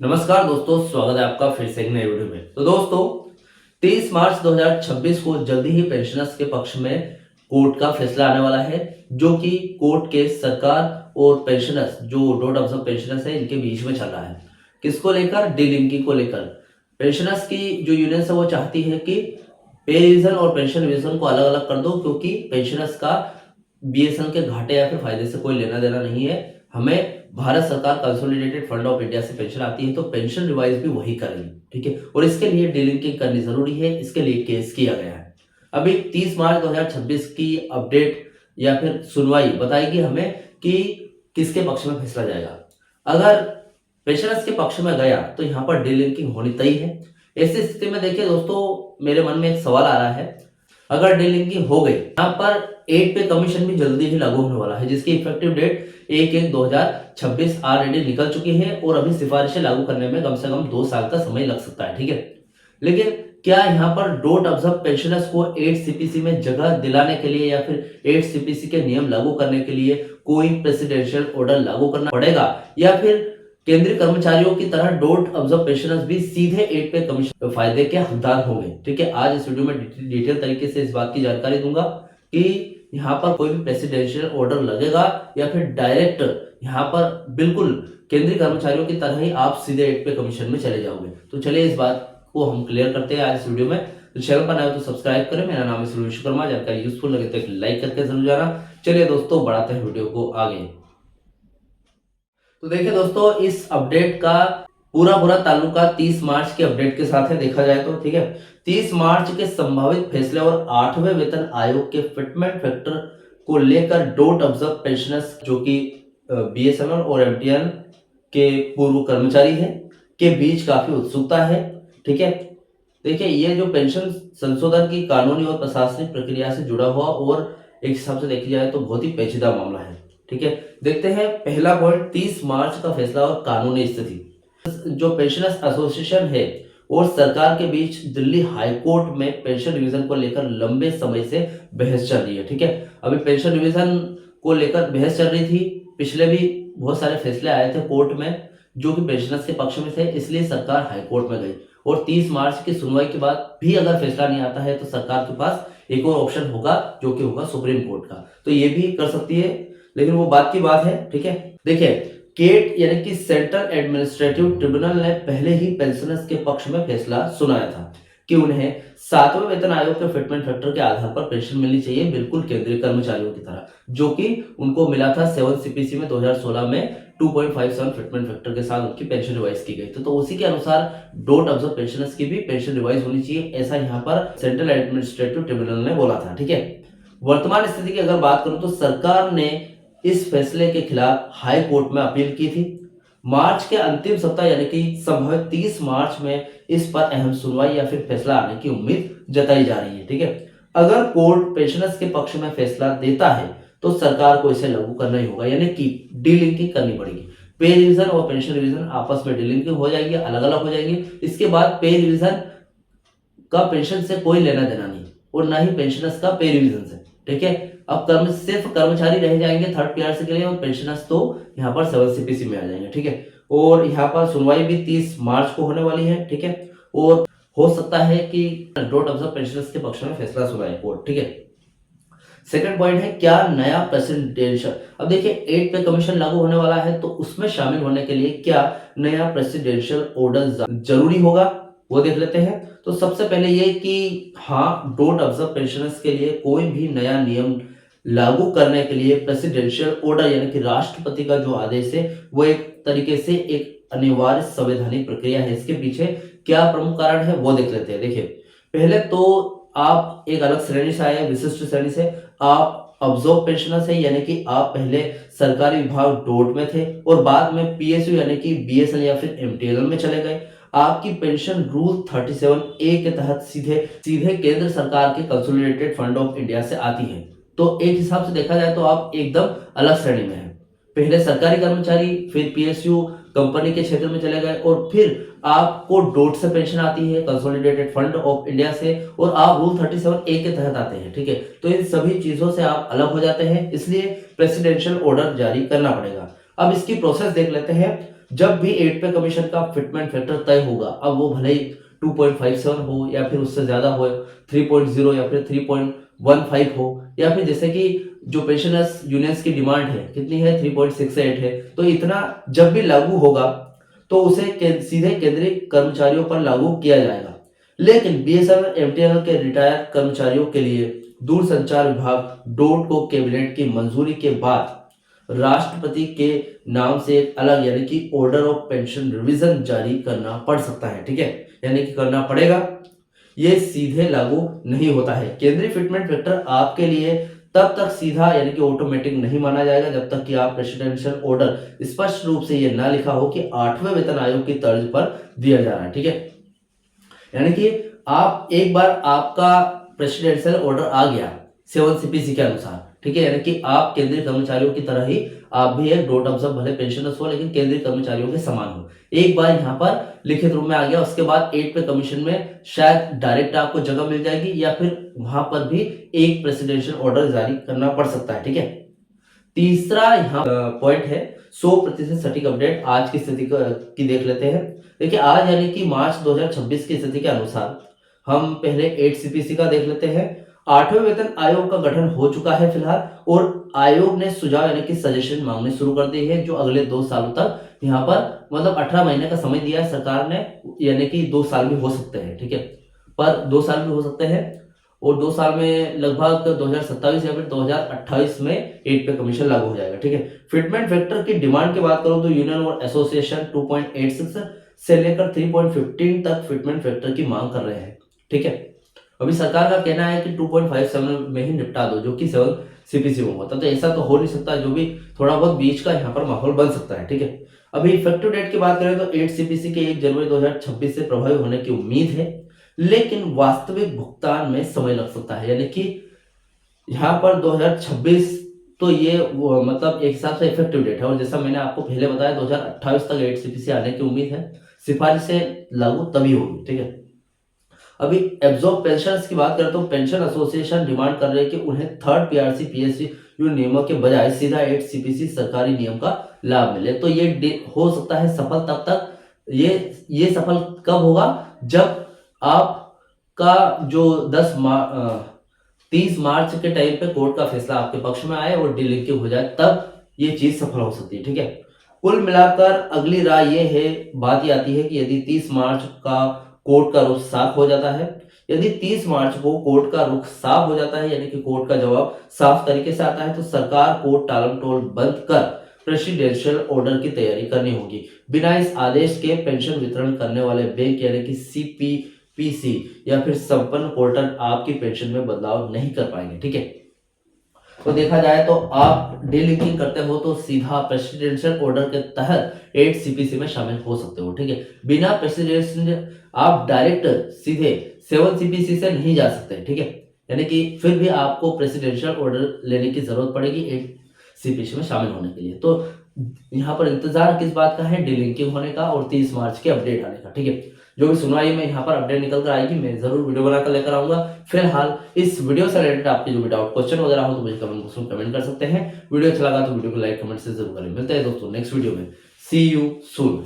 नमस्कार दोस्तों, स्वागत है आपका फिर से एक नए वीडियो में। तो दोस्तों 23 मार्च 2026 को जल्दी ही पेंशनर्स के पक्ष में कोर्ट का फैसला आने वाला है, जो कि कोर्ट केस सरकार और पेंशनर्स जो डॉट ऑब्जर्व पेंशनर्स है इनके बीच में चल रहा है। किसको लेकर? डीलिंकिंग को लेकर। पेंशनर्स की जो यूनियन है वो चाहती है कि पे रिवीजन और पेंशन रिवीजन को अलग अलग कर दो, क्योंकि पेंशनर्स का बीएसएनएल के घाटे या फिर फायदे से कोई लेना देना नहीं है। हमें भारत सरकार कंसोलिडेटेड फंड ऑफ इंडिया से पेंशन आती है, तो पेंशन रिवाइज भी वही करेगी, ठीक है। और इसके लिए डीलिंकिंग करनी जरूरी है, इसके लिए केस किया गया है। अभी 30 मार्च 2026 की अपडेट या फिर सुनवाई बताएगी हमें कि किसके पक्ष में फैसला जाएगा। अगर पेंशनर्स के पक्ष में गया तो यहाँ पर डीलिंकिंग होनी तय है। ऐसी स्थिति में देखिए दोस्तों, मेरे मन में एक सवाल आ रहा है, अगर डीलिंकिंग हो गई, यहाँ पर 8 पे कमीशन भी जल्दी ही लागू होने वाला है, जिसकी इफेक्टिव डेट 1/1/2026 ऑलरेडी निकल चुकी है और अभी सिफारिशें लागू करने में कम से कम 2 साल का समय लग सकता है, ठीक है। लेकिन क्या यहाँ पर डॉट ऑब्जर्व पेंशनर्स को 8 सीपीसी में जगह दिलाने के लिए या फिर 8 सीपीसी के नियम लागू करने के लिए कोई प्रेसिडेंशियल ऑर्डर लागू करना पड़ेगा, या फिर केंद्रीय कर्मचारियों की तरह डॉट ऑब्जर्व पेंशनर्स भी सीधे 8 पे कमीशन फायदे के हकदार होंगे, ठीक है। आज इस वीडियो में डिटेल तरीके से इस बात की जानकारी दूंगा कि यहाँ पर कोई भी प्रेसिडेंशियल ऑर्डर लगेगा या फिर डायरेक्ट यहाँ पर बिल्कुल केंद्रीय कर्मचारियों की तरह ही आप सीधे 8 पे कमीशन में चले जाओगे। तो चलिए इस बात को हम क्लियर करते हैं आज इस वीडियो में। तो चैनल पर नए हो तो सब्सक्राइब करें। मेरा नाम है सुरेश विश्वकर्मा। जानकारी यूजफुल लगे तो एक लाइक करके जरूर जाना। चलिए दोस्तों, बढ़ाते हैं वीडियो को आगे। तो देखिए दोस्तों, इस अपडेट का पूरा ताल्लुका 30 मार्च के अपडेट के साथ है, देखा जाए तो, ठीक है। 30 मार्च के संभावित फैसले और 8वें वेतन आयोग के फिटमेंट फैक्टर को लेकर डॉट ऑब्जर्व पेंशनर्स जो कि बीएसएनएल और एमटीएन के पूर्व कर्मचारी हैं के बीच काफी उत्सुकता है, ठीक है। देखिए, ये जो पेंशन संशोधन की कानूनी और प्रशासनिक प्रक्रिया से जुड़ा हुआ और एक हिसाब से देखी जाए तो बहुत ही पेचीदा मामला है, ठीक है। देखते हैं पहला पॉइंट, 30 मार्च का फैसला और कानूनी स्थिति। जो पेंशनर्स एसोसिएशन है और सरकार के बीच दिल्ली हाई कोर्ट में पेंशन रिवीजन को लेकर लंबे समय से बहस चल रही है, ठीक है। अभी पेंशन रिवीजन को लेकर बहस चल रही थी, पिछले भी बहुत सारे फैसले आए थे कोर्ट में जो कि पेंशनर्स के पक्ष में थे, इसलिए सरकार हाई कोर्ट में गई। और 30 मार्च की सुनवाई के बाद भी अगर फैसला नहीं आता है तो सरकार के पास एक और ऑप्शन होगा, जो कि होगा सुप्रीम कोर्ट का। तो ये भी कर सकती है, लेकिन वो बात की बात है, ठीक है। देखिए, केट यानी कि सेंट्रल एडमिनिस्ट्रेटिव ट्रिब्यूनल ने पहले ही पेंशनर्स के पक्ष में फैसला सुनाया था कि उन्हें 7वें वेतन आयोग के फिटमेंट फैक्टर के आधार पर पेंशन मिलनी चाहिए, बिल्कुल केंद्रीय कर्मचारियों की तरह, जो कि उनको मिला था 7 सीपीसी में 2016 में 2.57 फिटमेंट फैक्टर के साथ उनकी पेंशन रिवाइज की गई थी। तो उसी के अनुसार डॉट ऑब्जर्व पेंशनर्स की भी पेंशन रिवाइज होनी चाहिए, ऐसा यहाँ पर सेंट्रल एडमिनिस्ट्रेटिव ट्रिब्यूनल ने बोला था, ठीक है। वर्तमान स्थिति की अगर बात करूं तो सरकार ने इस फैसले के खिलाफ हाई कोर्ट में अपील की थी। मार्च के अंतिम सप्ताह यानी कि संभवत 30 मार्च में इस पर अहम सुनवाई या फिर फैसला आने की उम्मीद जताई जा रही है, ठीक है। अगर कोर्ट पेंशनर्स के पक्ष में फैसला देता है तो सरकार को इसे लागू करना ही होगा, यानी कि डीलिंकिंग करनी पड़ेगी। पे रिवीजन और पेंशन रिवीजन आपस में डीलिंकिंग हो जाएगी, अलग अलग हो जाएंगे। इसके बाद पे रिवीजन का पेंशन से कोई लेना देना नहीं और ना ही पेंशनर्स का पे रिवीजन से, ठीक है। अब सिर्फ कर्मचारी रह जाएंगे थर्ड पीआरसी के लिए और पेंशनर्स तो यहाँ पर 7 सीपीसी में आ जाएंगे, ठीक है। और यहाँ पर सुनवाई भी 30 मार्च को होने वाली है, ठीक है। और हो सकता है कि डॉट ऑब्जर्व पेंशनर्स के पक्ष में फैसला सुनाए कोर्ट, ठीक है। सेकंड पॉइंट है, क्या नया प्रेसिडेंशियल, अब देखिए 8 पे कमीशन लागू होने वाला है, तो उसमें शामिल होने के लिए क्या नया प्रेसिडेंशियल ऑर्डर जरूरी होगा, वो देख लेते हैं। तो सबसे पहले ये कि हाँ, डॉट ऑब्जर्व पेंशनर्स के लिए कोई भी नया नियम लागू करने के लिए प्रेसिडेंशियल ऑर्डर यानी कि राष्ट्रपति का जो आदेश है वो एक तरीके से एक अनिवार्य संवैधानिक प्रक्रिया है। इसके पीछे क्या प्रमुख कारण है वो देख लेते हैं। देखिए, पहले तो आप एक अलग श्रेणी से आए, विशिष्ट श्रेणी से, आप ऑब्जर्व पेंशनर्स है, यानी कि आप पहले सरकारी विभाग डॉट में थे और बाद में पीएसयू यानी कि बीएसएल या फिर एमटीएल में चले गए। आपकी पेंशन रूल 37A के तहत सीधे केंद्र सरकार के कंसोलिडेटेड फंड ऑफ इंडिया से आती है। तो एक हिसाब से देखा जाए तो आप एकदम अलग श्रेणी में हैं। पहले सरकारी कर्मचारी, फिर पीएसयू कंपनी के क्षेत्र में चले गए और फिर आपको डॉट से पेंशन आती है, कंसोलिडेटेड फंड ऑफ इंडिया से, और आप रूल 37A के तहत आते हैं, ठीक है। तो इन सभी चीजों से आप अलग हो जाते हैं, इसलिए प्रेसिडेंशियल ऑर्डर जारी करना पड़ेगा। अब इसकी प्रोसेस देख लेते हैं। जब भी 8 पे कमीशन का फिटमेंट फैक्टर तय होगा, अब वो भले ही 2.57 हो या फिर उससे ज्यादा हो, 3.0 या फिर 3.15 हो, या फिर जैसे कि जो पेंशनर्स यूनियंस की डिमांड है कितनी है, 3.68 है, तो इतना जब भी लागू होगा तो उसे सीधे केंद्रीय कर्मचारियों पर लागू किया जाएगा। लेकिन बीएसएनएल एमटीएनएल के रिटायर्ड कर्मचारियों के लिए दूरसंचार विभाग डोट को कैबिनेट की मंजूरी के बाद राष्ट्रपति के नाम से एक अलग यानी कि ऑर्डर ऑफ पेंशन रिवीजन जारी करना पड़ सकता है। ठीक है, यानी कि करना पड़ेगा, ये सीधे लागू नहीं होता है। केंद्रीय फिटमेंट फैक्टर आपके लिए तब तक सीधा यानी कि ऑटोमेटिक नहीं माना जाएगा जब तक कि आप प्रेसिडेंशियल ऑर्डर स्पष्ट रूप से ये ना लिखा हो कि 8वें वेतन आयोग की तर्ज पर दिया जा रहा है। ठीक है, यानी कि आप एक बार आपका प्रेसिडेंशियल ऑर्डर आ गया 7 सीपीसी के अनुसार, ठीक है, यानी कि आप केंद्रीय कर्मचारियों की तरह ही आप भी एक डॉट ऑब्जर्व भले पेंशनर्स हो लेकिन केंद्रीय कर्मचारियों के समान हो। एक बार यहाँ पर लिखित रूप में आ गया, उसके बाद 8 पे कमीशन में शायद डायरेक्ट आपको जगह मिल जाएगी या फिर वहां पर भी एक प्रेसिडेंशियल ऑर्डर जारी करना पड़ सकता है। ठीक है, तीसरा यहाँ पॉइंट है 100% सटीक अपडेट। आज की स्थिति की देख लेते हैं। देखिए, आज यानी कि मार्च 2026 की स्थिति के अनुसार हम पहले 8 सीपीसी का देख लेते हैं। 8वें वेतन आयोग का गठन हो चुका है फिलहाल, और आयोग ने सुझाव यानी कि सजेशन मांगने शुरू कर दी है, जो अगले 2 सालों तक यहाँ पर मतलब 18 महीने का समय दिया है सरकार ने, यानी कि 2 साल भी हो सकते हैं। ठीक है, पर 2 साल भी हो सकते हैं, और 2 साल में लगभग 2027 या फिर 2028 में 8 पे कमीशन लागू हो जाएगा। ठीक है, फिटमेंट फैक्टर की डिमांड की बात करूं तो यूनियन और एसोसिएशन 2.86 से लेकर 3.15 तक फिटमेंट फैक्टर की मांग कर रहे हैं। ठीक है, अभी सरकार का कहना है कि 2.57 में ही निपटा दो, जो कि 7 सीपीसी में होता, तो ऐसा तो हो नहीं सकता, जो भी थोड़ा बहुत बीच का यहाँ पर माहौल बन सकता है। ठीक है, अभी इफेक्टिव डेट की बात करें तो 8 सीपीसी के 1 जनवरी 2026 से प्रभावी होने की उम्मीद है, लेकिन वास्तविक भुगतान में समय लग सकता है, यानी कि यहाँ पर 2026 तो ये मतलब एक हिसाब से इफेक्टिव डेट है, और जैसा मैंने आपको पहले बताया 2028 तक 8 सीपीसी आने की उम्मीद है। सिफारिशें लागू तभी होगी। ठीक है, अभी एब्जॉर्ब पेंशनर्स की बात करें तो पेंशन एसोसिएशन डिमांड कर रहे हैं कि उन्हें थर्ड पीआरसी पीएसयू नियमों के बजाय सीधा 8 सीपीसी सरकारी नियम का लाभ मिले। तो ये हो सकता है सफल तब तक, ये सफल कब होगा जब आपका जो 30 मार्च के टाइम पे कोर्ट का फैसला आपके पक्ष में आए और डीलिंकिंग हो जाए, तब ये चीज सफल हो सकती है। ठीक है, कुल मिलाकर अगली राय ये है, बात ये आती है कि यदि 30 मार्च का कोर्ट का रुख साफ हो जाता है, यदि 30 मार्च को कोर्ट का रुख साफ हो जाता है, यानी कि कोर्ट का जवाब साफ तरीके से आता है, तो सरकार को टालमटोल बंद कर प्रेसिडेंशियल ऑर्डर की तैयारी करनी होगी। बिना इस आदेश के पेंशन वितरण करने वाले बैंक यानी कि सीपीपीसी या फिर संपन्न पोर्टल आपकी पेंशन में बदलाव नहीं कर पाएंगे। ठीक है, तो देखा जाए तो आप डीलिंकिंग करते हो तो सीधा प्रेसिडेंशियल ऑर्डर के तहत 8 सीपीसी में शामिल हो सकते हो। ठीक है, बिना प्रेसिडेंशियल आप डायरेक्ट सीधे 7 सीपीसी से नहीं जा सकते। ठीक है, यानी कि फिर भी आपको प्रेसिडेंशियल ऑर्डर लेने की जरूरत पड़ेगी 8 सीपीसी में शामिल होने के लिए। तो यहाँ पर इंतजार किस बात का है, डीलिंकिंग होने का और 30 मार्च के अपडेट आने का। ठीक है, जो भी सुनवाई में यहाँ पर अपडेट निकल कर आएगी मैं जरूर वीडियो बनाकर लेकर आऊंगा। फिलहाल इस वीडियो से रिलेटेड आपके जो भी डाउट क्वेश्चन वगैरह हो तो मुझे कमेंट बॉक्स में कमेंट कर सकते हैं। वीडियो अच्छा लगा तो वीडियो को लाइक कमेंट से जरूर करें। मिलते हैं दोस्तों नेक्स्ट वीडियो में। सी यू सून।